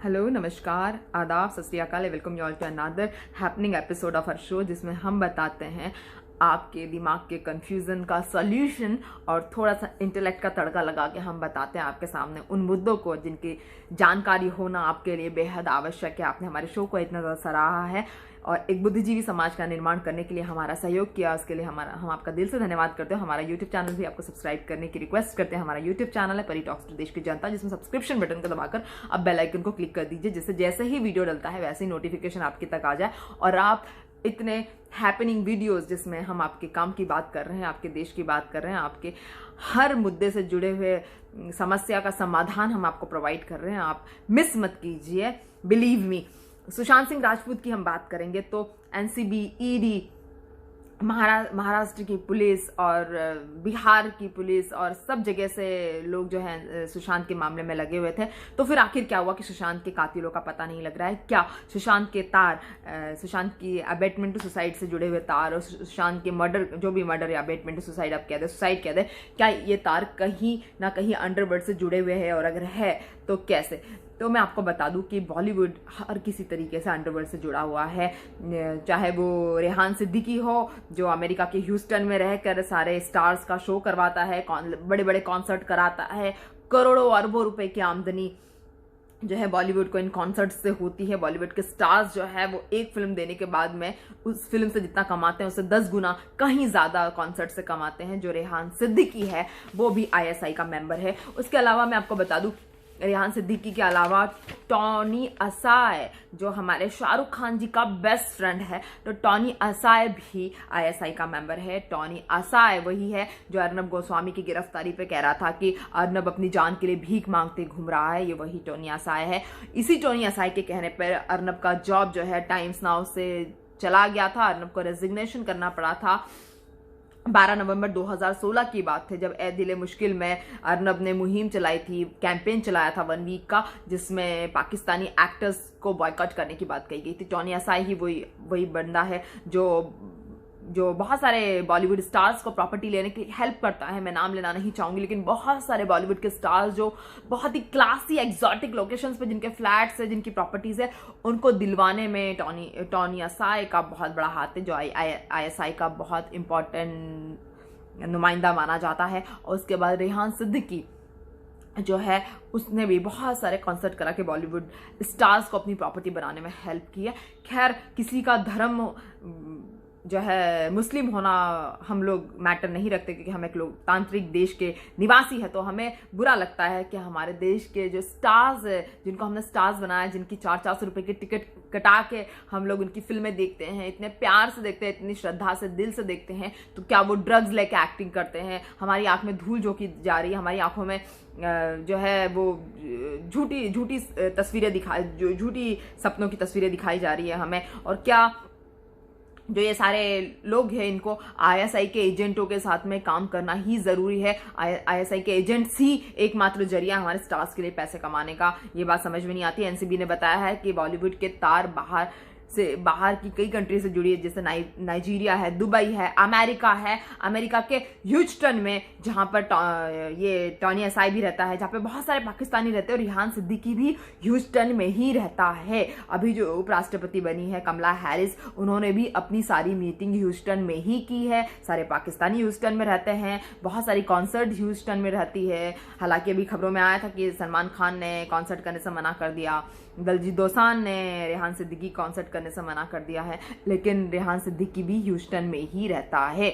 Hello, नमस्कार, आदाब, सत श्री अकाल, welcome you all to another happening episode of our show, जिसमें हम बताते हैं आपके दिमाग के कंफ्यूजन का सॉल्यूशन और थोड़ा सा इंटेलेक्ट का तड़का लगा के हम बताते हैं आपके सामने उन मुद्दों को जिनकी जानकारी होना आपके लिए बेहद आवश्यक है। आपने हमारे शो को इतना ज़्यादा सराहा है और एक बुद्धिजीवी समाज का निर्माण करने के लिए हमारा सहयोग किया, उसके लिए हम आपका दिल से धन्यवाद करते हैं। हमारा यूट्यूब चैनल भी आपको सब्सक्राइब करने की रिक्वेस्ट करते हैं। हमारा यूट्यूब चैनल है परी टॉक्स टू देश की जनता, जिसमें सब्सक्रिप्शन बटन को दबाकर अब बेल आइकन को क्लिक कर दीजिए, जिससे जैसे ही वीडियो डलता है वैसे ही नोटिफिकेशन आपके तक आ जाए और आप इतने हैपनिंग वीडियोस जिसमें हम आपके काम की बात कर रहे हैं, आपके देश की बात कर रहे हैं, आपके हर मुद्दे से जुड़े हुए समस्या का समाधान हम आपको प्रोवाइड कर रहे हैं, आप मिस मत कीजिए। Believe me. सुशांत सिंह राजपूत की हम बात करेंगे तो एनसीबी, ईडी, महाराष्ट्र की पुलिस और बिहार की पुलिस और सब जगह से लोग जो हैं सुशांत के मामले में लगे हुए थे। तो फिर आखिर क्या हुआ कि सुशांत के कातिलों का पता नहीं लग रहा है। क्या सुशांत के तार, सुशांत की अबेटमेंट टू सुसाइड से जुड़े हुए तार और सुशांत के मर्डर, जो भी मर्डर या अबेटमेंट टू सुसाइड आप कह दे, सुसाइड कह दे, क्या ये तार कहीं ना कहीं अंडरवर्ल्ड से जुड़े हुए हैं और अगर है तो कैसे? तो मैं आपको बता दूं कि बॉलीवुड हर किसी तरीके से अंडरवर्ल्ड से जुड़ा हुआ है, चाहे वो रेहान सिद्दीकी हो जो अमेरिका के ह्यूस्टन में रहकर सारे स्टार्स का शो करवाता है, बड़े बड़े कॉन्सर्ट कराता है, करोड़ों अरबों रुपए की आमदनी जो है बॉलीवुड को इन कॉन्सर्ट से होती है। बॉलीवुड के स्टार्स जो है वो एक फिल्म देने के बाद में उस फिल्म से जितना कमाते हैं उससे 10 गुना कहीं ज्यादा कॉन्सर्ट से कमाते हैं। जो रेहान सिद्दीकी है वो भी आईएसआई का मेंबर है। उसके अलावा मैं आपको बता दूं, रेहान सिद्दीकी के अलावा टॉनी असाय जो हमारे शाहरुख खान जी का बेस्ट फ्रेंड है, तो टॉनी असाय भी आईएसआई का मेंबर है। टॉनी असाय वही है जो अर्नब गोस्वामी की गिरफ्तारी पे कह रहा था कि अर्नब अपनी जान के लिए भीख मांगते घूम रहा है, ये वही टॉनी असाय है। इसी टॉनी असाय के कहने पर अर्नब का जॉब जो है टाइम्स नाउ से चला गया था, अर्नब को रेजिग्नेशन करना पड़ा था। 12 नवंबर 2016 की बात थी जब ए दिले मुश्किल में अर्नब ने मुहिम चलाई थी, कैंपेन चलाया था 1 वीक का, जिसमें पाकिस्तानी एक्टर्स को बॉयकॉट करने की बात कही गई थी। टॉनी असाई ही वही बंदा है जो बहुत सारे बॉलीवुड स्टार्स को प्रॉपर्टी लेने के लिए हेल्प करता है। मैं नाम लेना नहीं चाहूंगी, लेकिन बहुत सारे बॉलीवुड के स्टार्स जो बहुत ही क्लासी एक्सोटिक लोकेशंस पे जिनके फ्लैट्स है, जिनकी प्रॉपर्टीज है, उनको दिलवाने में टॉनी असाई का बहुत बड़ा हाथ है, जो आईएसआई का बहुत इंपॉर्टेंट नुमाइंदा माना जाता है। और उसके बाद रेहान सिद्दीकी जो है उसने भी बहुत सारे कॉन्सर्ट करा के बॉलीवुड स्टार्स को अपनी प्रॉपर्टी बनाने में हेल्प की है। खैर, किसी का धर्म जो है मुस्लिम होना हम लोग मैटर नहीं रखते, क्योंकि हम एक लोकतांत्रिक देश के निवासी है। तो हमें बुरा लगता है कि हमारे देश के जो स्टार्स है, जिनको हमने स्टार्स बनाया, जिनकी 400 रुपए की टिकट कटा के हम लोग उनकी फिल्में देखते हैं, इतने प्यार से देखते हैं, इतनी श्रद्धा से, दिल से देखते हैं, तो क्या वो ड्रग्स लेके एक्टिंग करते हैं? हमारी आंख में धूल झोंकी जा रही है, हमारी आंखों में जो है वो झूठी तस्वीरें झूठी सपनों की तस्वीरें दिखाई जा रही है हमें। और क्या जो ये सारे लोग हैं इनको आईएसआई के एजेंटों के साथ में काम करना ही जरूरी है? आईएसआई के एजेंट्स ही एकमात्र जरिया हमारे स्टार्स के लिए पैसे कमाने का, ये बात समझ में नहीं आती। एनसीबी ने बताया है कि बॉलीवुड के तार बाहर की कई कंट्री से जुड़ी है, जैसे नाइजीरिया है, दुबई है, अमेरिका के ह्यूस्टन में, जहां पर ये टॉनी असाई भी रहता है, जहां पे बहुत सारे पाकिस्तानी रहते हैं, और रेहान सिद्दीकी भी ह्यूस्टन में ही रहता है। अभी जो उपराष्ट्रपति बनी है कमला हैरिस, उन्होंने भी अपनी सारी मीटिंग ह्यूस्टन में ही की है। सारे पाकिस्तानी ह्यूस्टन में रहते हैं, बहुत सारी कॉन्सर्ट ह्यूस्टन में रहती है। हालांकि अभी खबरों में आया था कि सलमान खान ने कॉन्सर्ट करने से मना कर दिया, दलजीत दोसांझ ने रेहान सिद्दीकी कॉन्सर्ट करने से मना कर दिया है, लेकिन रेहान सिद्दीकी भी ह्यूस्टन में ही रहता है।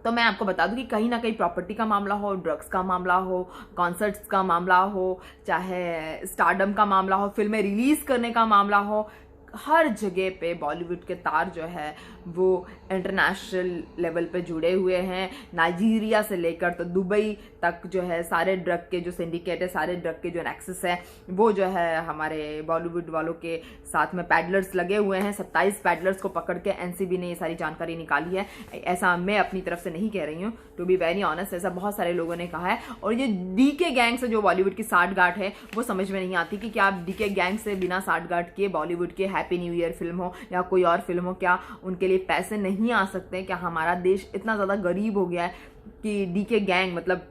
तो मैं आपको बता दूं कि कहीं ना कहीं प्रॉपर्टी का मामला हो, ड्रग्स का मामला हो, कॉन्सर्ट्स का मामला हो, चाहे स्टारडम का मामला हो, फिल्में रिलीज करने का मामला हो, हर जगह पे बॉलीवुड के तार जो है वो इंटरनेशनल लेवल पे जुड़े हुए हैं। नाइजीरिया से लेकर तो दुबई तक जो है सारे ड्रग के जो सिंडिकेट है, सारे ड्रग के जो एक्सेस है, वो जो है हमारे बॉलीवुड वालों के साथ में पैडलर्स लगे हुए हैं। 27 पैडलर्स को पकड़ के एनसीबी ने ये सारी जानकारी निकाली है। ऐसा मैं अपनी तरफ से नहीं कह रही हूँ, टू बी वेरी ऑनेस्ट, ऐसा बहुत सारे लोगों ने कहा है। और ये डीके गैंग से जो बॉलीवुड की साठगांठ है वो समझ में नहीं आती कि क्या आप डीके गैंग से बिना साठगांठ किए बॉलीवुड के हैप्पी न्यू ईयर फिल्म हो या कोई और फिल्म हो, क्या उनके लिए पैसे नहीं आ सकते? क्या हमारा देश इतना ज्यादा गरीब हो गया है कि डीके गैंग, मतलब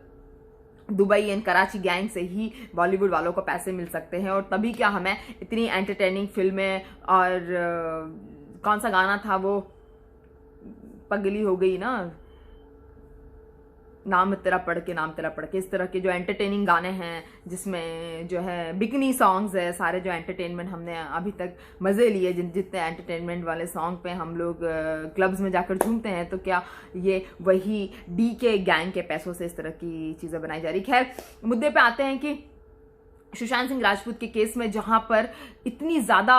दुबई एंड कराची गैंग से ही बॉलीवुड वालों को पैसे मिल सकते हैं, और तभी क्या हमें इतनी एंटरटेनिंग फिल्में, और कौन सा गाना था वो, पगली हो गई ना, नाम तेरा पढ़ के, इस तरह के जो एंटरटेनिंग गाने हैं जिसमें जो है बिकनी सॉन्ग्स है, सारे जो एंटरटेनमेंट हमने अभी तक मज़े लिए, जितने एंटरटेनमेंट वाले सॉन्ग पे हम लोग क्लब्स में जाकर झूमते हैं, तो क्या ये वही डीके गैंग के पैसों से इस तरह की चीज़ें बनाई जा रही। खैर, मुद्दे पे आते हैं कि सुशांत सिंह राजपूत के केस में जहां पर इतनी ज़्यादा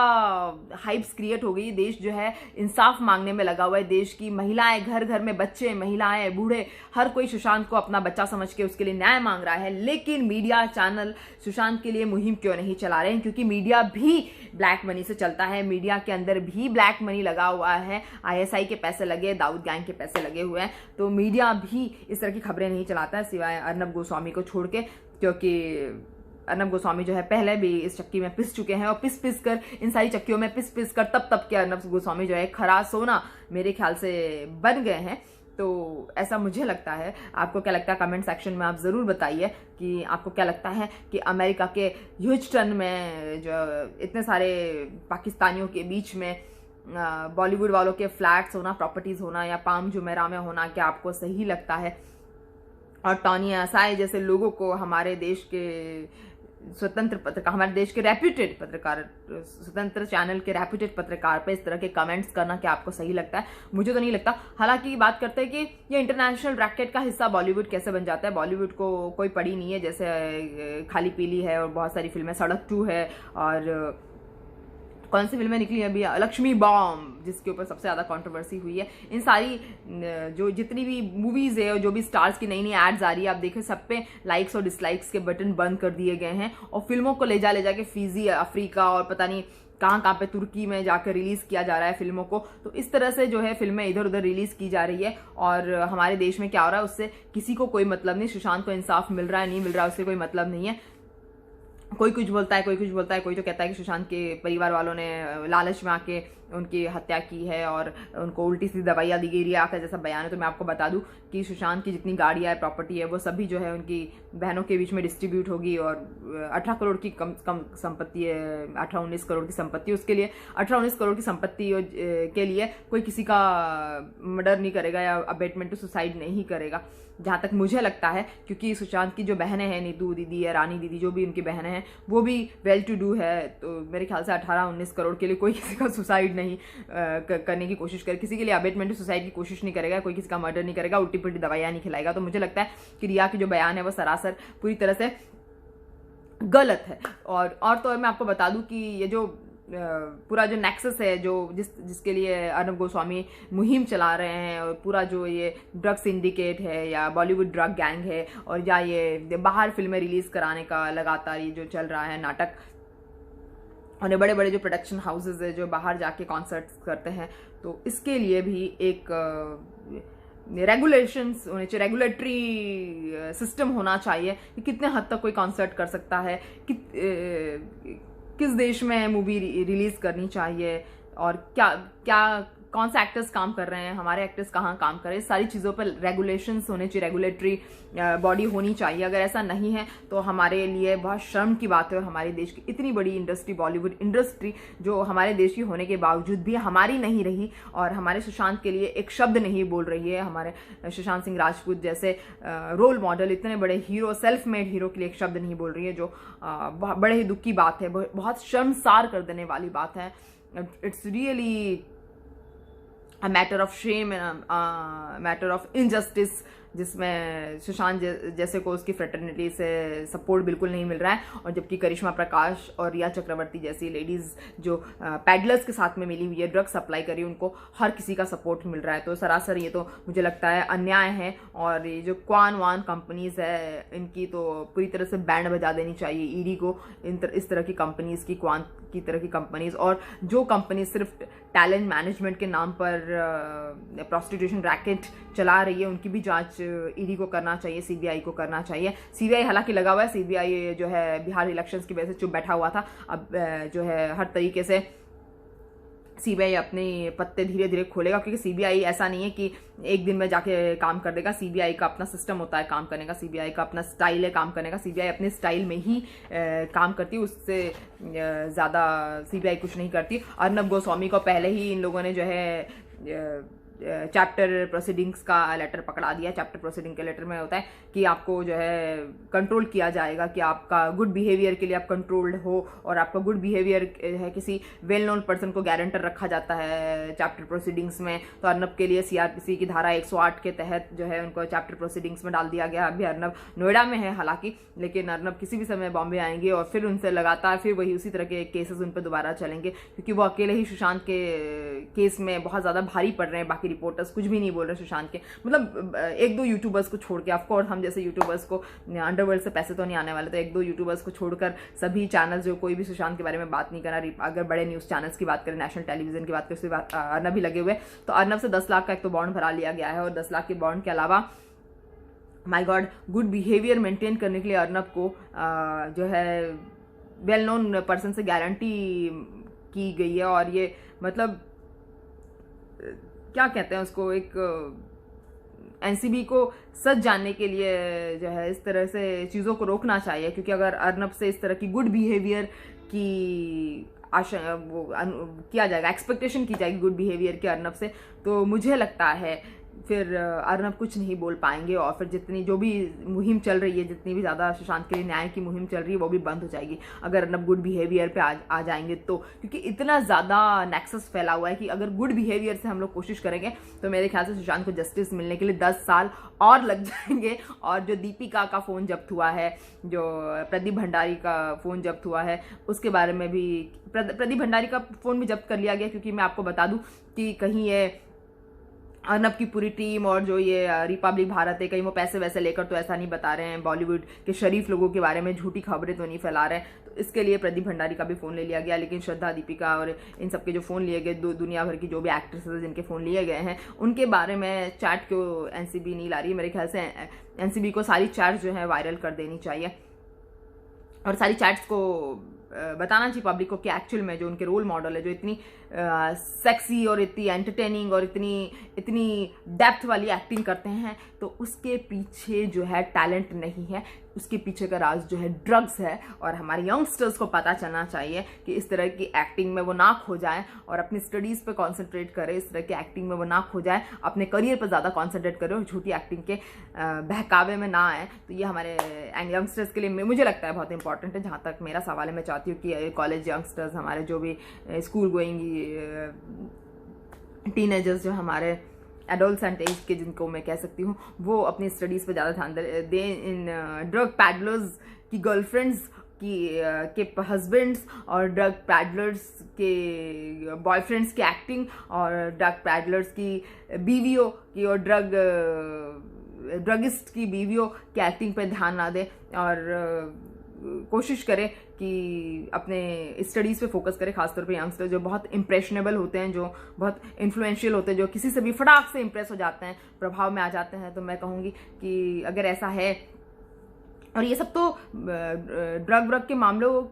हाइप्स क्रिएट हो गई, देश जो है इंसाफ मांगने में लगा हुआ है, देश की महिलाएं, घर घर में बच्चे, महिलाएं, बूढ़े, हर कोई सुशांत को अपना बच्चा समझ के उसके लिए न्याय मांग रहा है, लेकिन मीडिया चैनल सुशांत के लिए मुहिम क्यों नहीं चला रहे हैं? क्योंकि मीडिया भी ब्लैक मनी से चलता है, मीडिया के अंदर भी ब्लैक मनी लगा हुआ है, ISI के पैसे लगे, दाऊद गैंग के पैसे लगे हुए हैं, तो मीडिया भी इस तरह की खबरें नहीं चलाता है सिवाय अर्नब गोस्वामी को छोड़ के, क्योंकि अर्नब गोस्वामी जो है पहले भी इस चक्की में पिस चुके हैं, और पिस कर इन सारी चक्कियों में पिस कर तब के अर्नब गोस्वामी जो है खरा सोना मेरे ख्याल से बन गए हैं। तो ऐसा मुझे लगता है। आपको क्या लगता है? कमेंट सेक्शन में आप ज़रूर बताइए कि आपको क्या लगता है कि अमेरिका के ह्यूस्टन में जो इतने सारे पाकिस्तानियों के बीच में बॉलीवुड वालों के फ्लैट्स होना, प्रॉपर्टीज़ होना या पाम जुमेरा में होना, क्या आपको सही लगता है? और टॉनी असाई जैसे लोगों को हमारे देश के स्वतंत्र पत्रकार, हमारे देश के रेप्यूटेड पत्रकार, स्वतंत्र चैनल के रेप्यूटेड पत्रकार पे इस तरह के कमेंट्स करना क्या आपको सही लगता है? मुझे तो नहीं लगता। हालांकि बात करते हैं कि ये इंटरनेशनल रैकेट का हिस्सा बॉलीवुड कैसे बन जाता है। बॉलीवुड को कोई पड़ी नहीं है, जैसे खाली पीली है और बहुत सारी फिल्में, सड़क 2 है, और कौन सी फिल्में निकली अभी, लक्ष्मी बॉम्ब, जिसके ऊपर सबसे ज़्यादा कंट्रोवर्सी हुई है। इन सारी जो जितनी भी मूवीज़ है और जो भी स्टार्स की नई नई एड्स आ रही है, आप देखें सब पे लाइक्स और डिसलाइक्स के बटन बंद कर दिए गए हैं, और फिल्मों को ले जा के फीजी, अफ्रीका और पता नहीं कहाँ पे तुर्की में जाकर रिलीज़ किया जा रहा है फिल्मों को। तो इस तरह से जो है फिल्में इधर उधर रिलीज़ की जा रही है, और हमारे देश में क्या हो रहा है उससे किसी को कोई मतलब नहीं। सुशांत को इंसाफ मिल रहा है नहीं मिल रहा है उससे कोई मतलब नहीं है। कोई कुछ बोलता है, कोई कुछ बोलता है, कोई तो कहता है कि सुशांत के परिवार वालों ने लालच में आके उनकी हत्या की है और उनको उल्टी सीधी दवाइयाँ दी गई, रिया का जैसा बयान है। तो मैं आपको बता दूं कि सुशांत की जितनी गाड़ियाँ है, प्रॉपर्टी है, वो सभी जो है उनकी बहनों के बीच में डिस्ट्रीब्यूट होगी, और 18 करोड़ की कम संपत्ति है, 18-19 करोड़ की संपत्ति। उसके लिए 18-19 करोड़ की संपत्ति के लिए कोई किसी का मर्डर नहीं करेगा या अबेटमेंट टू सुसाइड नहीं करेगा, जहाँ तक मुझे लगता है। क्योंकि सुशांत की जो बहनें हैं, नीतू दीदी या रानी दीदी, जो भी उनकी बहनें हैं, वो भी वेल टू डू है। तो मेरे ख्याल से 18-19 करोड़ के लिए कोई किसी का सुसाइड नहीं करने की कोशिश करे, किसी के लिए अबेटमेंट टू सुसाइड की कोशिश नहीं करेगा, कोई किसी का मर्डर नहीं करेगा, उल्टी पुल्टी दवाइयाँ नहीं खिलाएगा। तो मुझे लगता है कि रिया की जो बयान है वो सरासर पूरी तरह से गलत है। और तो मैं आपको बता दूं कि ये जो पूरा जो नेक्सस है, जो जिसके लिए अर्नब गोस्वामी मुहिम चला रहे हैं, और पूरा जो ये ड्रग सिंडिकेट है या बॉलीवुड ड्रग गैंग है, और या ये बाहर फिल्में रिलीज कराने का लगातार ये जो चल रहा है नाटक, और ये बड़े बड़े जो प्रोडक्शन हाउसेज है जो बाहर जाके कॉन्सर्ट्स करते हैं, तो इसके लिए भी एक रेगुलेशंस होने चाहिए, रेगुलेटरी सिस्टम होना चाहिए कि कितने हद तक कोई कॉन्सर्ट कर सकता है, किस देश में मूवी रिलीज करनी चाहिए, और क्या कौन से एक्टर्स काम कर रहे हैं, हमारे एक्टर्स कहाँ काम कर रहे हैं, सारी चीज़ों पर रेगुलेशंस होने चाहिए, रेगुलेटरी बॉडी होनी चाहिए। अगर ऐसा नहीं है तो हमारे लिए बहुत शर्म की बात है। और हमारे देश की इतनी बड़ी इंडस्ट्री, बॉलीवुड इंडस्ट्री, जो हमारे देश की होने के बावजूद भी हमारी नहीं रही, और हमारे सुशांत के लिए एक शब्द नहीं बोल रही है। हमारे सुशांत सिंह राजपूत जैसे रोल मॉडल, इतने बड़े हीरो, सेल्फ मेड हीरो के लिए एक शब्द नहीं बोल रही है, जो बड़े ही दुख की बात है, बहुत शर्मसार कर देने वाली बात है। It's really a matter of shame and a matter of injustice, जिसमें सुशांत जैसे को उसकी फ्रेटर्निटी से सपोर्ट बिल्कुल नहीं मिल रहा है, और जबकि करिश्मा प्रकाश और रिया चक्रवर्ती जैसी लेडीज़ जो पैडलर्स के साथ में मिली हुई है, ड्रग सप्लाई करी, उनको हर किसी का सपोर्ट मिल रहा है। तो सरासर ये तो मुझे लगता है अन्याय है। और ये जो क्वान वान कंपनीज है, इनकी तो पूरी तरह से बैंड बजा देनी चाहिए ईडी को, इस तरह की कंपनीज की, क्वान की तरह की कंपनीज, और जो कंपनी सिर्फ टैलेंट मैनेजमेंट के नाम पर प्रोस्टिट्यूशन रैकेट चला रही है, उनकी भी जांच ईडी को करना चाहिए, सीबीआई को करना चाहिए। सीबीआई हालांकि लगा हुआ है, सीबीआई जो है बिहार इलेक्शंस की वजह से चुप बैठा हुआ था, अब जो है हर तरीके से सीबीआई अपने पत्ते धीरे धीरे खोलेगा, क्योंकि सीबीआई ऐसा नहीं है कि एक दिन में जाके काम कर देगा। सीबीआई का अपना सिस्टम होता है काम करने का, सीबीआई का अपना स्टाइल है काम करने का। सीबीआई अपने स्टाइल में ही काम करती है, उससे ज़्यादा सीबीआई कुछ नहीं करती। अर्नब गोस्वामी को पहले ही इन लोगों ने जो है चैप्टर प्रोसीडिंग्स का लेटर पकड़ा दिया। चैप्टर प्रोसीडिंग के लेटर में होता है कि आपको जो है कंट्रोल किया जाएगा, कि आपका गुड बिहेवियर के लिए आप कंट्रोल्ड हो, और आपका गुड बिहेवियर है किसी वेल नोन पर्सन को गारंटर रखा जाता है चैप्टर प्रोसीडिंग्स में। तो अर्नब के लिए सीआरपीसी की धारा 108 के तहत जो है उनको चैप्टर प्रोसीडिंग्स में डाल दिया गया। अभी अर्नब नोएडा में है हालांकि, लेकिन अर्नब किसी भी समय बॉम्बे आएंगे और फिर उनसे लगातार फिर वही उसी तरह के केसेस उन पर दोबारा चलेंगे, क्योंकि वो अकेले ही सुशांत के केस में बहुत ज़्यादा भारी पड़ रहे हैं। बाकी रिपोर्टर्स कुछ भी नहीं बोल रहे सुशांत के, मतलब एक दो यूट्यूबर्स को छोड़ के, ऑफकोर्स हम जैसे यूट्यूबर्स को अंडरवर्ल्ड से पैसे तो नहीं आने वाले, तो एक दो यूट्यूबर्स को छोड़कर सभी चैनल्स जो कोई भी सुशांत के बारे में बात नहीं कर रहा। अगर बड़े न्यूज़ चैनल्स की बात करें, नेशनल टेलीविजन की बात करें, उससे अर्नब भी लगे हुए। तो अर्नब से 10 लाख का एक तो बॉन्ड भरा लिया गया है, और 10 लाख के बॉन्ड के अलावा my God good behaviour maintain करने के लिए अर्नब को जो है वेल नोन पर्सन से गारंटी की गई है। और ये मतलब क्या कहते हैं उसको, एक एनसीबी को सच जानने के लिए जो है इस तरह से चीज़ों को रोकना चाहिए, क्योंकि अगर अर्नब से इस तरह की गुड बिहेवियर की आशा वो किया जाएगा, एक्सपेक्टेशन की जाएगी गुड बिहेवियर के अर्नब से, तो मुझे लगता है फिर अर्नब कुछ नहीं बोल पाएंगे, और फिर जितनी जो भी मुहिम चल रही है, जितनी भी ज़्यादा सुशांत के लिए न्याय की मुहिम चल रही है, वो भी बंद हो जाएगी अगर अर्नब गुड बिहेवियर पे आ जाएंगे तो। क्योंकि इतना ज़्यादा नेक्सस फैला हुआ है कि अगर गुड बिहेवियर से हम लोग कोशिश करेंगे तो मेरे ख्याल से सुशांत को जस्टिस मिलने के लिए 10 साल और लग जाएंगे। और जो दीपिका का फ़ोन जब्त हुआ है, जो प्रदीप भंडारी का फ़ोन जब्त हुआ है, उसके बारे में भी प्रदीप भंडारी का फ़ोन भी जब्त कर लिया गया, क्योंकि मैं आपको बता दूँ कि कहीं ये अर्नब की पूरी टीम और जो ये रिपब्लिक भारत है, कहीं वो पैसे वैसे लेकर तो ऐसा नहीं बता रहे हैं, बॉलीवुड के शरीफ लोगों के बारे में झूठी खबरें तो नहीं फैला रहे हैं। तो इसके लिए प्रदीप भंडारी का भी फ़ोन ले लिया गया, लेकिन श्रद्धा, दीपिका और इन सबके जो फ़ोन लिए गए, दुनिया भर की जो भी एक्ट्रेसेस जिनके फ़ोन लिए गए हैं, उनके बारे में चैट को एनसीबी नहीं ला रही है। मेरे ख्याल से एनसीबी को सारी चैट्स जो है वायरल कर देनी चाहिए, और सारी चैट्स को बताना चाहिए पब्लिक को कि एक्चुअल में जो उनके रोल मॉडल है, जो इतनी सेक्सी और इतनी एंटरटेनिंग और इतनी डेप्थ वाली एक्टिंग करते हैं, तो उसके पीछे जो है टैलेंट नहीं है, उसके पीछे का राज जो है ड्रग्स है। और हमारे यंगस्टर्स को पता चलना चाहिए कि इस तरह की एक्टिंग में वो ना खो जाए और अपनी स्टडीज़ पे कंसंट्रेट करे, इस तरह की एक्टिंग में वो ना खो जाए, अपने करियर पर ज़्यादा कंसंट्रेट करे और झूठी एक्टिंग के बहकावे में ना आए। तो ये हमारे यंगस्टर्स के लिए मुझे लगता है बहुत इंपॉर्टेंट है। जहाँ तक मेरा सवाल है, मैं चाहती हूँ कि कॉलेज यंगस्टर्स, हमारे जो भी स्कूल गोइंग टीनेजर्स, जो हमारे एडोलसेंट एज के जिनको मैं कह सकती हूँ, वो अपनी स्टडीज़ पे ज़्यादा ध्यान दें। इन ड्रग पैडलर्स की गर्लफ्रेंड्स के हस्बैंड्स और ड्रग पैडलर्स के बॉयफ्रेंड्स की एक्टिंग, और ड्रग पैडलर्स की बीवियों की और ड्रगिस्ट की बीवियों की एक्टिंग पे ध्यान ना दें, और कोशिश करें कि अपने स्टडीज़ पे फोकस करें। खासतौर पे यंगस्टर जो बहुत इंप्रेशनेबल होते हैं, जो बहुत इन्फ्लुएंशियल होते हैं, जो किसी से भी फटाक से इंप्रेस हो जाते हैं, प्रभाव में आ जाते हैं, तो मैं कहूँगी कि अगर ऐसा है, और ये सब तो ड्रग के मामलों